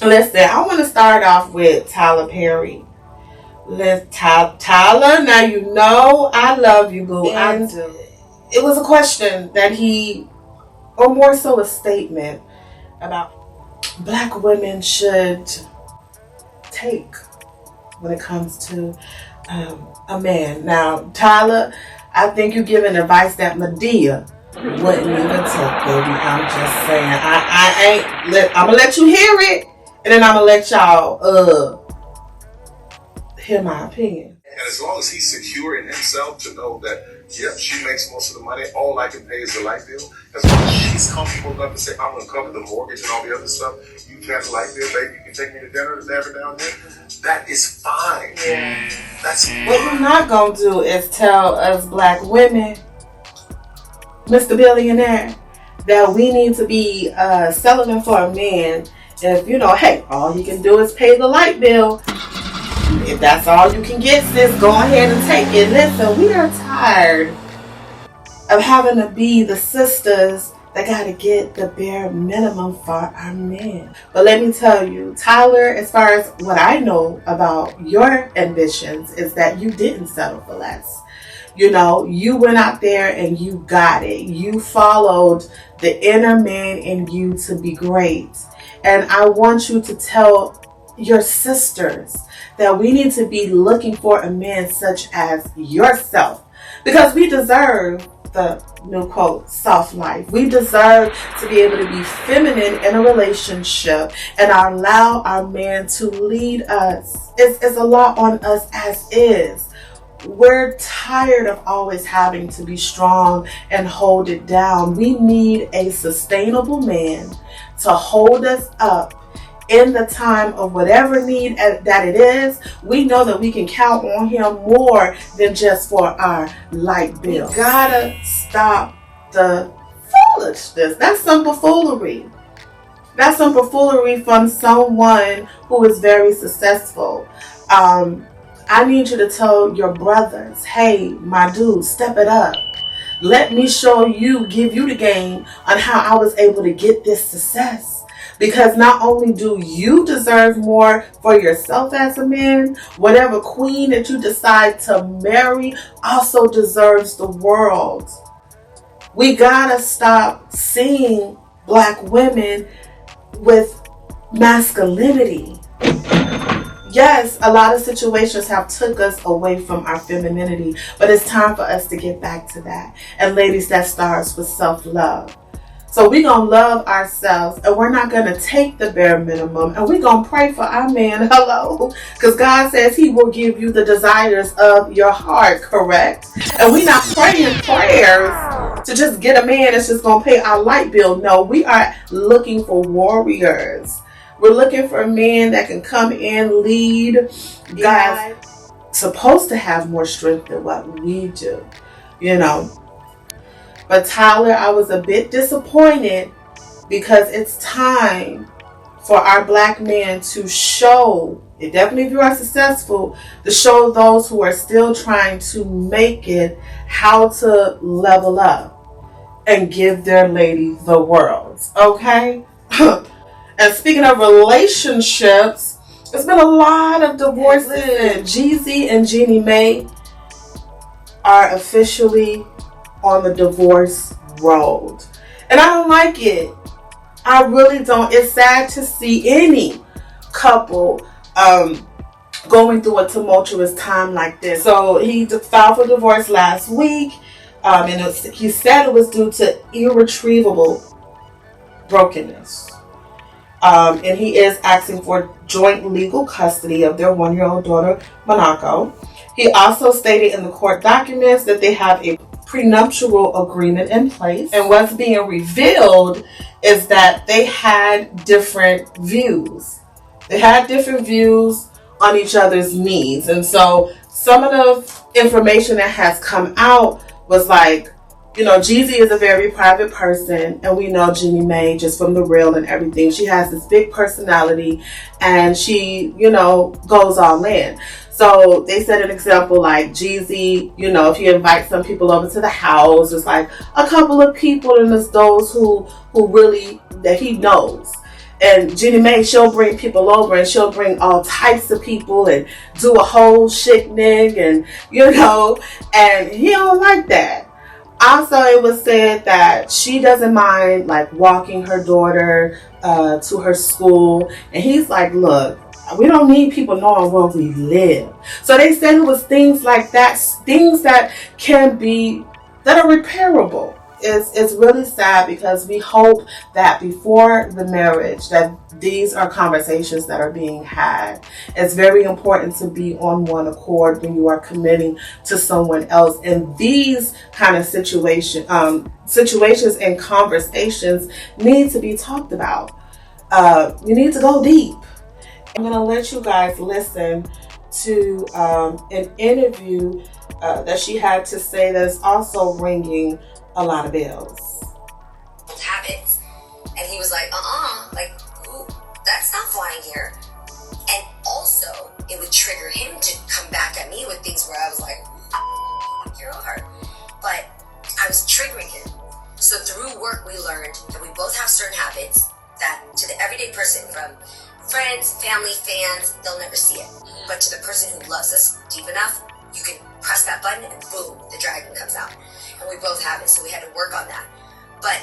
Listen, I want to start off with Tyler Perry. Tyler, now you know I love you, boo. And it was a question that or more so a statement about black women should take when it comes to a man. Now, Tyler, I think you're giving advice that Medea wouldn't even take, baby. I'm just saying. I'm gonna let you hear it, and then I'm gonna let y'all hear my opinion. And as long as he's secure in himself to know that, yep, she makes most of the money, all I can pay is the light bill. As long as she's comfortable enough to say, I'm going to cover the mortgage and all the other stuff, you can the light bill, baby, you can take me to dinner every now and then. That is fine. Yeah. That's fine. What you're not going to do is tell us black women, Mr. Billionaire, that we need to be settling for a man if, hey, all he can do is pay the light bill. If that's all you can get, sis, go ahead and take it. Listen, we are tired of having to be the sisters that got to get the bare minimum for our men. But let me tell you, Tyler, as far as what I know about your ambitions, is that you didn't settle for less. You went out there and you got it. You followed the inner man in you to be great. And I want you to tell your sisters that we need to be looking for a man such as yourself, because we deserve the new quote soft life. We deserve to be able to be feminine in a relationship and allow our man to lead us. It's a lot on us as is. We're tired of always having to be strong and hold it down. We need a sustainable man to hold us up in the time of whatever need that it is. We know that we can count on him more than just for our light bill. We gotta stop the foolishness. That's some buffoonery. That's some buffoonery from someone who is very successful. I need you to tell your brothers, hey, my dude, step it up. Let me give you the game on how I was able to get this success. Because not only do you deserve more for yourself as a man, whatever queen that you decide to marry also deserves the world. We gotta stop seeing black women with masculinity. Yes, a lot of situations have took us away from our femininity, but it's time for us to get back to that. And ladies, that starts with self-love. So we're going to love ourselves, and we're not going to take the bare minimum, and we're going to pray for our man. Hello? Because God says he will give you the desires of your heart, correct? And we're not praying prayers to just get a man that's just going to pay our light bill. No, we are looking for warriors. We're looking for a man that can come in, lead. Guys, supposed to have more strength than what we do, But Tyler, I was a bit disappointed because it's time for our black men to show, definitely if you are successful, to show those who are still trying to make it how to level up and give their lady the world, okay? And speaking of relationships, there's been a lot of divorces. Jezzy and Jeannie Mai are officially on the divorce road. And I don't like it. I really don't. It's sad to see any couple going through a tumultuous time like this. So he filed for divorce last week. And he said it was due to irretrievable brokenness. And he is asking for joint legal custody of their 1-year-old daughter, Monaco. He also stated in the court documents that they have a prenuptial agreement in place, and what's being revealed is that they had different views. They had different views on each other's needs, and so some of the information that has come out was like, Jezzy is a very private person, and we know Jeannie Mai just from the real and everything. She has this big personality, and she, goes all in. So they said an example like Jezzy, if you invite some people over to the house, it's like a couple of people, and it's those who really that he knows. And Jeannie Mai, she'll bring people over and she'll bring all types of people and do a whole shindig and, and he don't like that. Also, it was said that she doesn't mind like walking her daughter to her school. And he's like, look, we don't need people knowing where we live. So they said it was things like that, things that are repairable. It's really sad because we hope that before the marriage that these are conversations that are being had. It's very important to be on one accord when you are committing to someone else. And these kind of situations and conversations need to be talked about. You need to go deep. I'm going to let you guys listen to an interview that she had to say that's also ringing a lot of bells. Habits. And he was like, like, ooh, that's not flying here. And also, it would trigger him to come back at me with things where I was like, you're hard. But I was triggering him. So through work, we learned that we both have certain habits that to the everyday person, from friends, family, fans, they'll never see it. But to the person who loves us deep enough, you can press that button and boom, the dragon comes out. And we both have it, so we had to work on that. But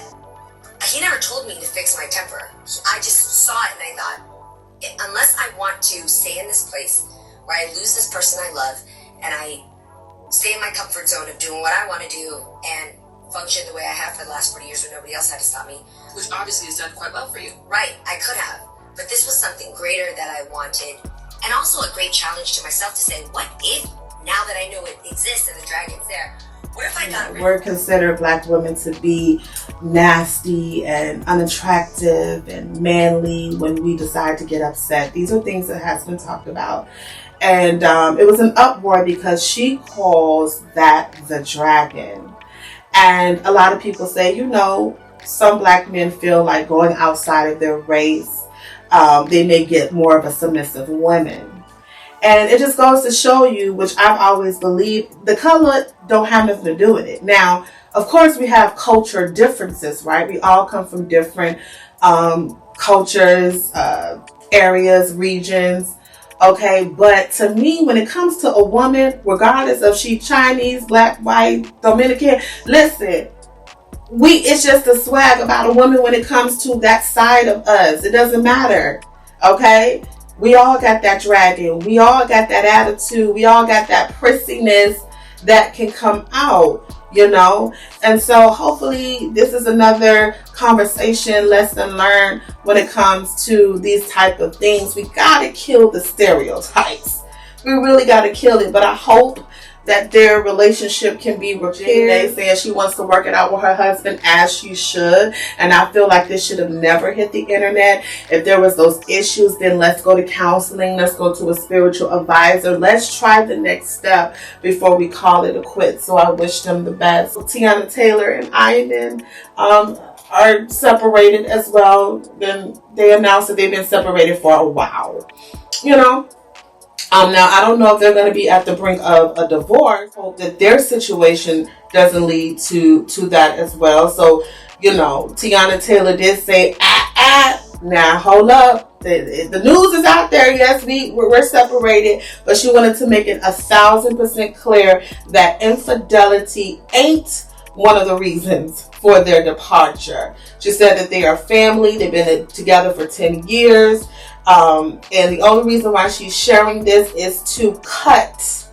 he never told me to fix my temper. I just saw it and I thought, unless I want to stay in this place where I lose this person I love and I stay in my comfort zone of doing what I want to do and function the way I have for the last 40 years where nobody else had to stop me. Which obviously has done quite well for you. Right, I could have. But this was something greater that I wanted. And also a great challenge to myself to say, what if, now that I know it exists and the dragon's there, what if I got rid of it? We're considered Black women to be nasty and unattractive and manly when we decide to get upset. These are things that has been talked about. And it was an uproar because she calls that the dragon. And a lot of people say, some Black men feel like going outside of their race, they may get more of a submissive woman. And it just goes to show you, which I've always believed, the color don't have nothing to do with it. Now, of course, we have culture differences, right? We all come from different cultures, areas, regions. Okay, but to me, when it comes to a woman, regardless of she Chinese, Black, white, Dominican, listen, it's just a swag about a woman when it comes to that side of us. It doesn't matter. Okay? We all got that dragon. We all got that attitude. We all got that prissiness that can come out, And so hopefully this is another conversation, lesson learned when it comes to these type of things. We got to kill the stereotypes. We really got to kill it. But I hope that their relationship can be repaired. Jeannie saying she wants to work it out with her husband, as she should. And I feel like this should have never hit the internet. If there was those issues, then let's go to counseling. Let's go to a spiritual advisor. Let's try the next step before we call it a quit. So I wish them the best. Teyana Taylor and Iman are separated as well. Then they announced that they've been separated for a while. Now, I don't know if they're going to be at the brink of a divorce. Hope that their situation doesn't lead to that as well. So, Teyana Taylor did say, now hold up. The news is out there. Yes, we're separated. But she wanted to make it 1,000% clear that infidelity ain't one of the reasons for their departure. She said that they are family. They've been together for 10 years. And the only reason why she's sharing this is to cut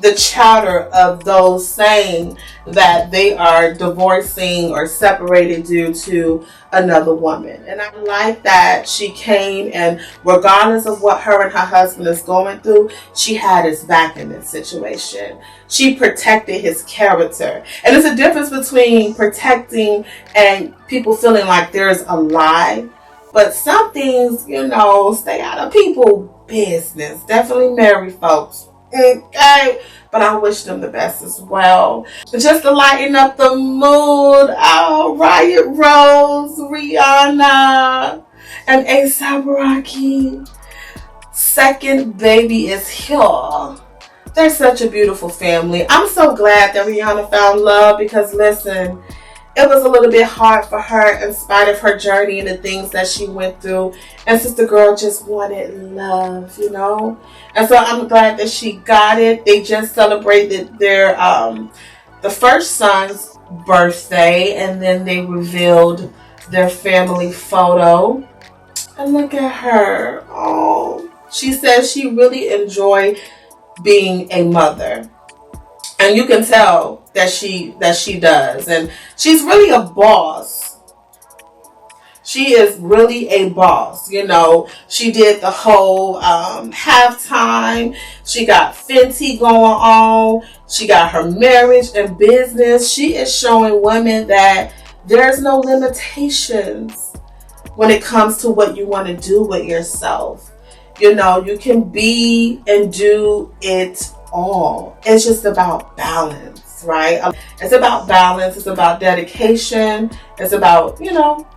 the chatter of those saying that they are divorcing or separated due to another woman. And I like that she came, and regardless of what her and her husband is going through, she had his back in this situation. She protected his character. And there's a difference between protecting and people feeling like there's a lie. But some things, stay out of people's business. Definitely married folks. Okay? But I wish them the best as well. Just to lighten up the mood, Riot Rose, Rihanna, and A$AP Rocky. Second baby is here. They're such a beautiful family. I'm so glad that Rihanna found love because, listen, it was a little bit hard for her in spite of her journey and the things that she went through. And Sister Girl just wanted love, you know. And so I'm glad that she got it. They just celebrated their the first son's birthday, and then they revealed their family photo. And look at her. Oh, she says she really enjoyed being a mother. And you can tell that she does. And she's really a boss. She is really a boss. You know, she did the whole halftime. She got Fenty going on. She got her marriage and business. She is showing women that there's no limitations when it comes to what you want to do with yourself. You know, you can be and do it all. It's just about balance, right? It's about balance. It's about dedication. It's about, you know,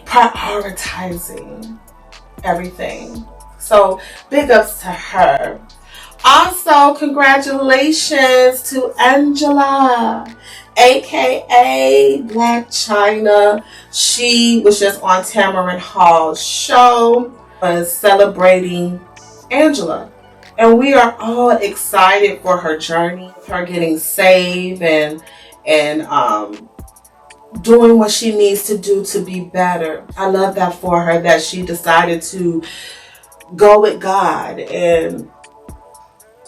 prioritizing everything. So big ups to her. Also, congratulations to Angela, aka Blac Chyna. She was just on Tamron Hall's show, was celebrating Angela. And we are all excited for her journey, her getting saved and doing what she needs to do to be better. I love that for her, that she decided to go with God and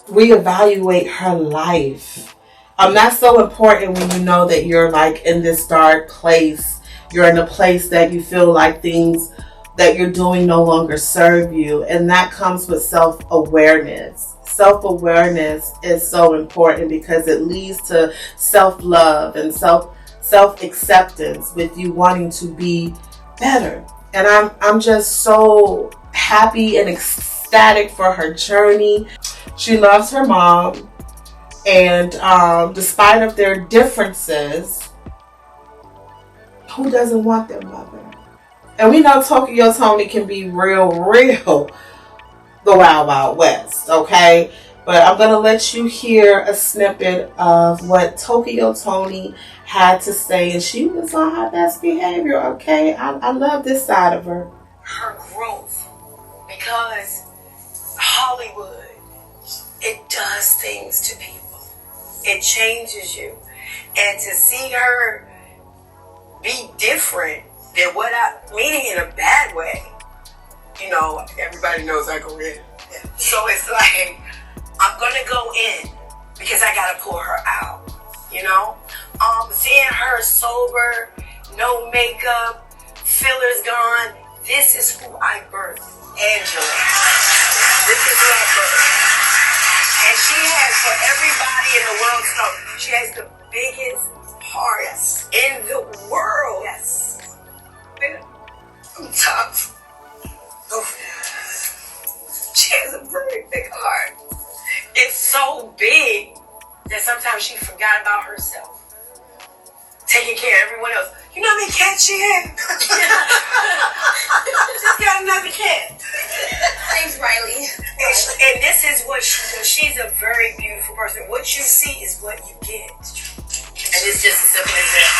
reevaluate her life. That's so important when you know that you're like in this dark place. You're in a place that you feel like things that you're doing no longer serve you. And that comes with self-awareness. Self-awareness is so important because it leads to self-love and self-acceptance with you wanting to be better. And I'm just so happy and ecstatic for her journey. She loves her mom, and despite of their differences, who doesn't want their mother? And we know Tokyo Toni can be real the Wild Wild West, okay? But I'm going to let you hear a snippet of what Tokyo Toni had to say. And she was on her best behavior, okay? I love this side of her. Her growth. Because Hollywood, it does things to people. It changes you. And to see her be different than what meaning in a bad way. You know, everybody knows I go in. So it's like, I'm gonna go in because I gotta pull her out, you know? Seeing her sober, no makeup, fillers gone, this is who I birthed, Angela. This is who I birthed. And she has, for everybody in the world to know, she has the biggest heart in the world. Yes. I'm tough. She has a very big heart. It's so big that sometimes she forgot about herself. Taking care of everyone else. You know how many cats she had? Just got another cat. Thanks, Riley. And this is what she's a very beautiful person. What you see is what you get. And it's just as simple as that.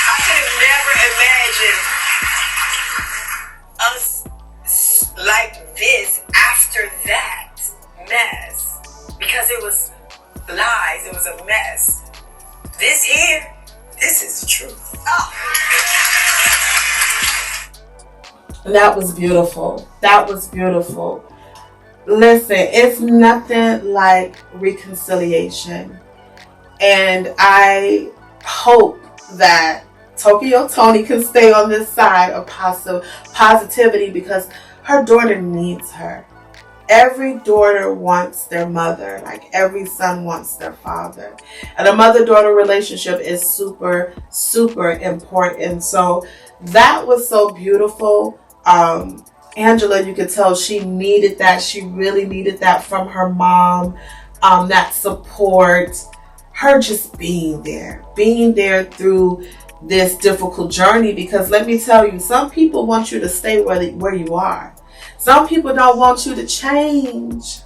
I could have never imagined us like this after that mess, because it was lies, it was a mess. This here, this is the truth. Oh. That was beautiful. That was beautiful. Listen, it's nothing like reconciliation. And I hope that Tokyo Toni can stay on this side of positivity, because her daughter needs her. Every daughter wants their mother, like every son wants their father. And a mother-daughter relationship is super, super important. So that was so beautiful. Angela, you could tell she needed that. She really needed that from her mom, that support, her just being there through this difficult journey. Because let me tell you, some people want you to stay where you are. Some people don't want you to change,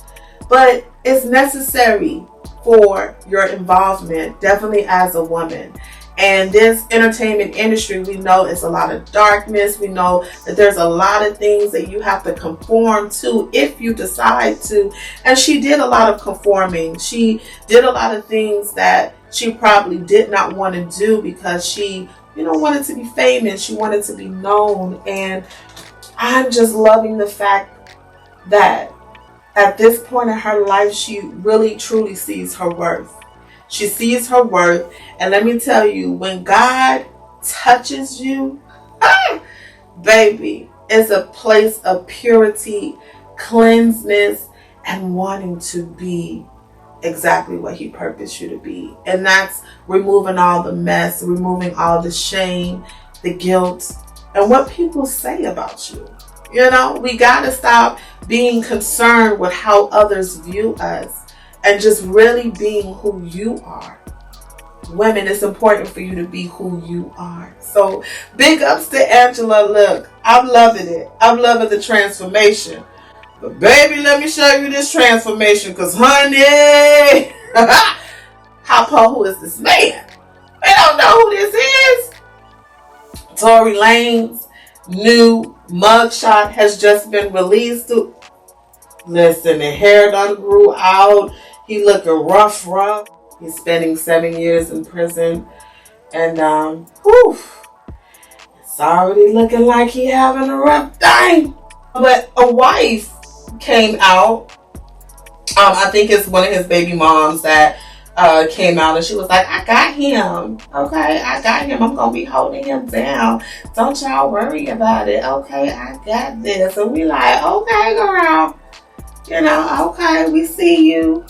but it's necessary for your involvement, definitely as a woman. And this entertainment industry, we know it's a lot of darkness. We know that there's a lot of things that you have to conform to if you decide to. And she did a lot of conforming. She did a lot of things that she probably did not want to do because she, wanted to be famous. She wanted to be known. And I'm just loving the fact that at this point in her life, she really truly sees her worth. She sees her worth. And let me tell you, when God touches you, baby, it's a place of purity, cleanseness, and wanting to be exactly what he purposed you to be. And that's removing all the mess, removing all the shame, the guilt, and what people say about you. We got to stop being concerned with how others view us and just really being who you are. Women, it's important for you to be who you are. So big ups to Angela. Look, I'm loving it. I'm loving the transformation. But baby, let me show you this transformation, because honey, Papa, who is this man? We don't know who this is. Tori Lanez new mugshot has just been released. Listen, the hair done grew out. He looking rough. He's spending 7 years in prison. And, it's already looking like he having a rough time. But a wife came out. I think it's one of his baby moms that came out, and she was like, I got him. Okay, I got him. I'm going to be holding him down. Don't y'all worry about it. Okay, I got this. And we like, okay, girl. Okay, we see you.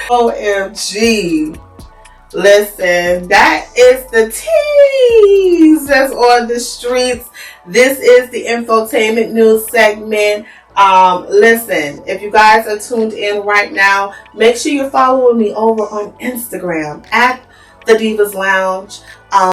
OMG. Listen, that is the tease that's on the streets. This is the infotainment news segment. Listen, if you guys are tuned in right now, make sure you're following me over on Instagram at The Divas Lounge.